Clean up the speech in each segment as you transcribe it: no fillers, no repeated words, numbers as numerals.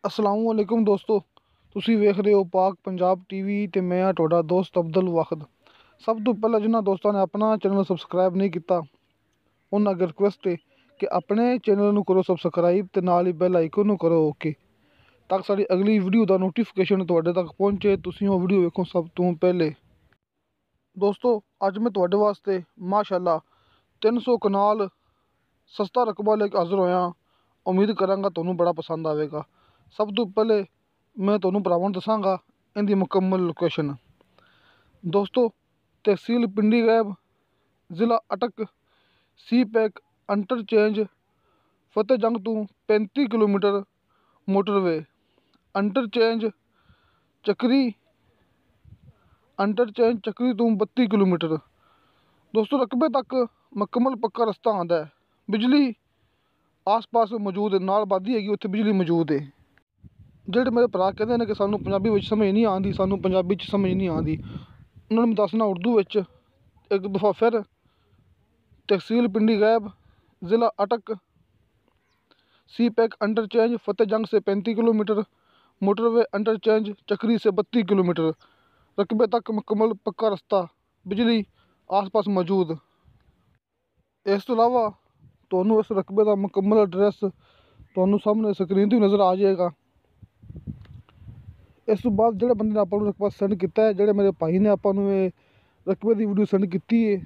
अस्सलाम वालेकुम दोस्तों, ਤੁਸੀਂ ਵੇਖ ਰਹੇ ਹੋ ਪਾਕ ਪੰਜਾਬ ਟੀਵੀ ਤੇ ਮੈਂ ਆ ਤੁਹਾਡਾ ਦੋਸਤ ਅਬਦੁਲ ਵਾਖਦ। ਸਭ ਤੋਂ ਪਹਿਲਾਂ ਜਿਨ੍ਹਾਂ ਦੋਸਤਾਂ ਨੇ ਆਪਣਾ ਚੈਨਲ ਸਬਸਕ੍ਰਾਈਬ ਨਹੀਂ ਕੀਤਾ ਉਹਨਾਂ ਅੱਗੇ ਰਿਕੁਐਸਟ ਹੈ ਕਿ ਆਪਣੇ ਚੈਨਲ ਨੂੰ ਕਰੋ ਸਬਸਕ੍ਰਾਈਬ ਤੇ ਨਾਲ ਹੀ ਬੈਲ ਆਈਕਨ ਨੂੰ ਕਰੋ ਓਕੇ, ਤਾਂ ਕਿ ਸਾਡੀ ਅਗਲੀ ਵੀਡੀਓ ਦਾ ਨੋਟੀਫਿਕੇਸ਼ਨ ਤੁਹਾਡੇ ਤੱਕ ਪਹੁੰਚੇ, ਤੁਸੀਂ ਉਹ ਵੀਡੀਓ ਵੇਖੋ ਸਭ ਤੋਂ ਪਹਿਲੇ। ਦੋਸਤੋ, ਅੱਜ ਮੈਂ ਤੁਹਾਡੇ ਵਾਸਤੇ ਮਾਸ਼ਾਅੱਲਾ 300 ਕਨਾਲ ਸਸਤਾ ਰਕਬਾ ਲੈ ਕੇ ਹਾਜ਼ਰ ਹੋਇਆ। ਉਮੀਦ ਕਰਾਂਗਾ ਤੁਹਾਨੂੰ ਬੜਾ ਪਸੰਦ ਆਵੇਗਾ। ਸਭ ਤੋਂ ਪਹਿਲੇ मैं ਤੁਹਾਨੂੰ ਭਰਾਵਾਂ ਨੂੰ ਦੱਸਾਂਗਾ ਇਹਦੀ ਮੁਕੰਮਲ ਲੋਕੇਸ਼ਨ। ਦੋਸਤੋ, ਤਹਿਸੀਲ ਪਿੰਡੀ ਗੈਬ, ਜ਼ਿਲ੍ਹਾ ਅਟਕ, ਸੀ ਪੈਕ ਇੰਟਰਚੇਂਜ ਫਤਿਹ ਜੰਗ ਤੋਂ 35 ਕਿਲੋਮੀਟਰ ਮੋਟਰਵੇ, ਇੰਟਰਚੇਂਜ ਚੱਕਰੀ ਤੋਂ 32 ਕਿਲੋਮੀਟਰ। ਦੋਸਤੋ, ਰਕਬੇ ਤੱਕ ਮੁਕੰਮਲ ਪੱਕਾ ਰਸਤਾ ਆਉਂਦਾ ਹੈ। ਬਿਜਲੀ ਆਸ ਪਾਸ ਮੌਜੂਦ ਹੈ, ਨਾਲ ਆਬਾਦੀ ਹੈਗੀ ਉੱਥੇ ਬਿਜਲੀ ਮੌਜੂਦ ਹੈ। ਜਿਹੜੇ ਮੇਰੇ ਭਰਾ ਕਹਿੰਦੇ ਨੇ ਕਿ ਸਾਨੂੰ ਪੰਜਾਬੀ ਵਿੱਚ ਸਮਝ ਨਹੀਂ ਆਉਂਦੀ, ਸਾਨੂੰ ਪੰਜਾਬੀ 'ਚ ਸਮਝ ਨਹੀਂ ਆਉਂਦੀ, ਉਹਨਾਂ ਨੂੰ ਮੈਂ ਦੱਸਣਾ ਉਰਦੂ ਵਿੱਚ ਇੱਕ ਦਫਾ ਫਿਰ। ਤਹਿਸੀਲ ਪਿੰਡੀ ਗੈਬ, ਜ਼ਿਲ੍ਹਾ ਅਟਕ, सी पैक इंटरचेंज फतेह जंग से 35 किलोमीटर, मोटरवे इंटरचेंज चक्री से 32 किलोमीटर। रकबे तक मुकम्मल पक्का रस्ता, बिजली आस पास मौजूद। इस तो इलावा ਤੁਹਾਨੂੰ ਇਸ ਰਕਬੇ ਦਾ ਮੁਕੰਮਲ ਐਡਰੈਸ ਤੁਹਾਨੂੰ ਸਾਹਮਣੇ ਸਕਰੀਨ 'ਤੇ ਨਜ਼ਰ ਆ ਜਾਏਗਾ। ਇਸ ਤੋਂ ਬਾਅਦ ਜਿਹੜੇ ਬੰਦੇ ਨੇ ਆਪਾਂ ਨੂੰ ਰਕਬਾ ਸੈਂਡ ਕੀਤਾ ਹੈ, ਜਿਹੜੇ ਮੇਰੇ ਭਾਈ ਨੇ ਆਪਾਂ ਨੂੰ ਇਹ ਰਕਬੇ ਦੀ ਵੀਡੀਓ ਸੈਂਡ ਕੀਤੀ ਹੈ,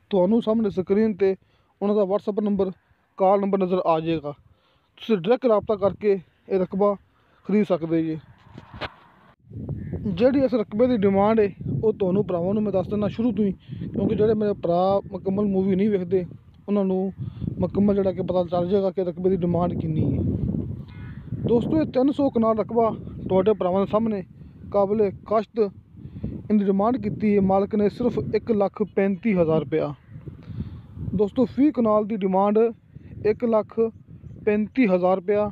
ਤੁਹਾਨੂੰ ਸਾਹਮਣੇ ਸਕਰੀਨ 'ਤੇ ਉਹਨਾਂ ਦਾ WhatsApp ਨੰਬਰ, ਕਾਲ ਨੰਬਰ ਨਜ਼ਰ ਆ ਜਾਏਗਾ। ਤੁਸੀਂ ਡਾਇਰੈਕਟ ਰਾਬਤਾ ਕਰਕੇ ਇਹ ਰਕਬਾ ਖਰੀਦ ਸਕਦੇ ਜੀ। ਜਿਹੜੀ ਇਸ ਰਕਬੇ ਦੀ ਡਿਮਾਂਡ ਹੈ ਉਹ ਤੁਹਾਨੂੰ ਭਰਾਵਾਂ ਨੂੰ ਮੈਂ ਦੱਸ ਦਿੰਦਾ ਸ਼ੁਰੂ ਤੋਂ ਹੀ, ਕਿਉਂਕਿ ਜਿਹੜੇ ਮੇਰੇ ਭਰਾ ਮੁਕੰਮਲ ਮੂਵੀ ਨਹੀਂ ਵੇਖਦੇ ਉਹਨਾਂ ਨੂੰ ਮੁਕੰਮਲ ਜਿਹੜਾ ਕਿ ਪਤਾ ਚੱਲ ਜਾਏਗਾ ਕਿ ਰਕਬੇ ਦੀ ਡਿਮਾਂਡ ਕਿੰਨੀ ਹੈ। ਦੋਸਤੋ, ਇਹ 300 ਕਨਾਲ ਰਕਬਾ ਤੁਹਾਡੇ ਭਰਾਵਾਂ ਦੇ ਸਾਹਮਣੇ ਕਾਬਲੇ ਕਾਸ਼ਤ ਇਹਦੀ ਡਿਮਾਂਡ ਕੀਤੀ ਹੈ ਮਾਲਕ ਨੇ ਸਿਰਫ 1,35,000 ਰੁਪਇਆ। ਦੋਸਤੋ, ਫੀ ਕਨਾਲ ਦੀ ਡਿਮਾਂਡ 1,35,000 ਰੁਪਇਆ।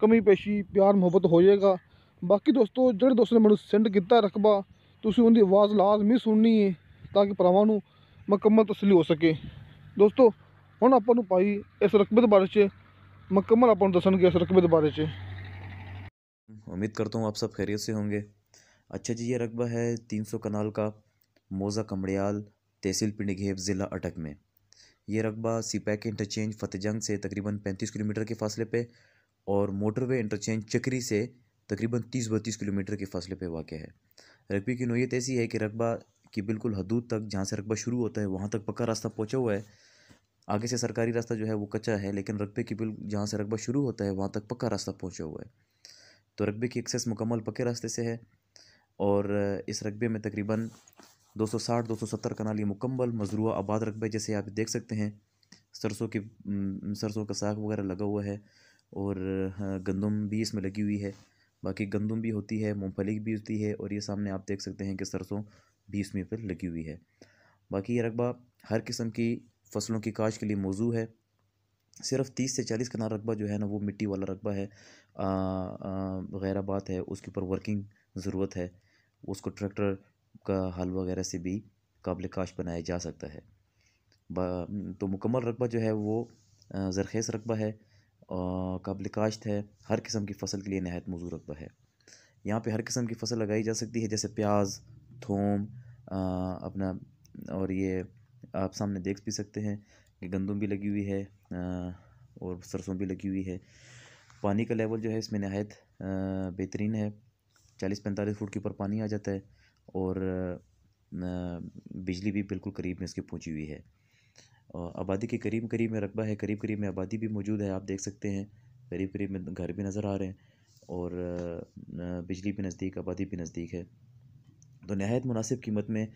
ਕਮੀ ਪੇਸ਼ੀ ਪਿਆਰ ਮੁਹੱਬਤ ਹੋ ਜਾਏਗਾ। ਬਾਕੀ ਦੋਸਤੋ, ਜਿਹੜੇ ਦੋਸਤ ਨੇ ਮੈਨੂੰ ਸੈਂਡ ਕੀਤਾ ਰਕਬਾ, ਤੁਸੀਂ ਉਹਦੀ ਆਵਾਜ਼ ਲਾਜ਼ਮੀ ਸੁਣਨੀ ਹੈ ਤਾਂ ਕਿ ਭਰਾਵਾਂ ਨੂੰ ਮੁਕੰਮਲ ਤਸੱਲੀ ਹੋ ਸਕੇ। ਦੋਸਤੋ, ਹੁਣ ਆਪਾਂ ਨੂੰ ਭਾਈ ਇਸ ਰਕਬੇ ਦੇ ਬਾਰੇ 'ਚ मुकम्मल अपन दसणगे इस रकबे के बारे च। उम्मीद करता हूँ आप सब खैरियत से होंगे। अच्छा जी, ये रकबा है 300 कनाल का, मौज़ा कमड़ियाल, तहसील पिंडी घेब, ज़िला अटक में। ये रकबा सीपैक इंटरचेंज फतेह जंग से तकरीबन 35 किलोमीटर के फासले पे और मोटरवे इंटरचेंज चक्री से तकरीबन 30-32 किलोमीटर के फासले पे वाक़ है। रकबे की नौइयत ऐसी है कि रकबा की बिल्कुल हदूद तक, जहाँ से रकबा शुरू होता है वहाँ तक पक्का रास्ता पहुँचा हुआ है। आगे से सरकारी रास्ता जो है वो कच्चा है, लेकिन रकबे की बिल्कुल जहाँ से रकबा शुरू होता है वहाँ तक पक्का रास्ता पहुँचा हुआ है। तो रकबे की एक्सेस मुकम्मल पक्के रास्ते से है। और इस रकबे में तकरीबन 260-270 कनाल ये मुकम्मल मजरूआ आबाद रकबे, जैसे आप देख सकते हैं। सरसों का साग वगैरह लगा हुआ है और गंदम भी इसमें लगी हुई है। बाकी गंदम भी होती है, मूँगफली भी होती है, और ये सामने आप देख सकते हैं कि सरसों भी इसमें पर लगी हुई है। बाकी ये रकबा हर किस्म की फसलों की काश के लिए मौजू है। सिर्फ 30 से 40 कनाल रकबा जो है ना वो मिट्टी वाला रकबा है, गैर बात है, उसके ऊपर वर्किंग ज़रूरत है, उसको ट्रैक्टर का हल वगैरह से भी काबिल काश बनाया जा सकता है। तो मुकम्मल रकबा जो है वो ज़रख़ेज़ रकबा है, काबिल काश्त है, हर किस्म की फ़सल के लिए नहायत मौजू रकबा है। यहाँ पे हर किस्म की फ़सल लगाई जा सकती है, जैसे प्याज, थूम अपना, और ये आप सामने देख भी सकते हैं कि गंदम भी लगी हुई है और सरसों भी लगी हुई है। पानी का लेवल जो है इसमें नहायत बेहतरीन है, 40-45 फुट के ऊपर पानी आ जाता है, और बिजली भी बिल्कुल करीब में इसकी पहुंची हुई है। आबादी के करीब में रकबा है, करीब में आबादी भी मौजूद है, आप देख सकते हैं। करीब में घर भी नज़र आ रहे हैं और बिजली भी नज़दीक, आबादी भी नज़दीक है। तो नहायत मुनासिब कीमत में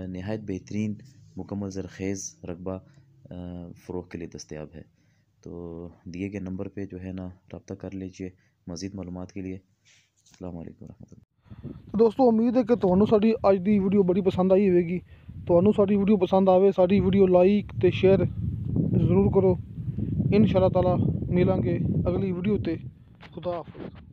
नहायत बेहतरीन मुकम्मल ज़रख़ेज़ रकबा फ़रोख्त के लिए दस्तयाब है। तो दिए गए नंबर पे जो है ना रब्ता कर लीजिए मज़ीद मालूमात के लिए। अस्सलाम वालेकुम रहमतुल्लाह। दोस्तों, उम्मीद है कि ਤੁਹਾਨੂੰ ਸਾਡੀ ਅੱਜ ਦੀ ਵੀਡੀਓ ਬੜੀ ਪਸੰਦ ਆਈ ਹੋਵੇਗੀ। ਤੁਹਾਨੂੰ ਸਾਡੀ ਵੀਡੀਓ ਪਸੰਦ ਆਵੇ, ਸਾਡੀ ਵੀਡੀਓ ਲਾਈਕ ਤੇ ਸ਼ੇਅਰ ਜ਼ਰੂਰ ਕਰੋ। ਇਨਸ਼ਾ ਅੱਲਾਹ ਤਾਲਾ ਮਿਲਾਂਗੇ ਅਗਲੀ ਵੀਡੀਓ ਤੇ। खुदा हाफ़िज़।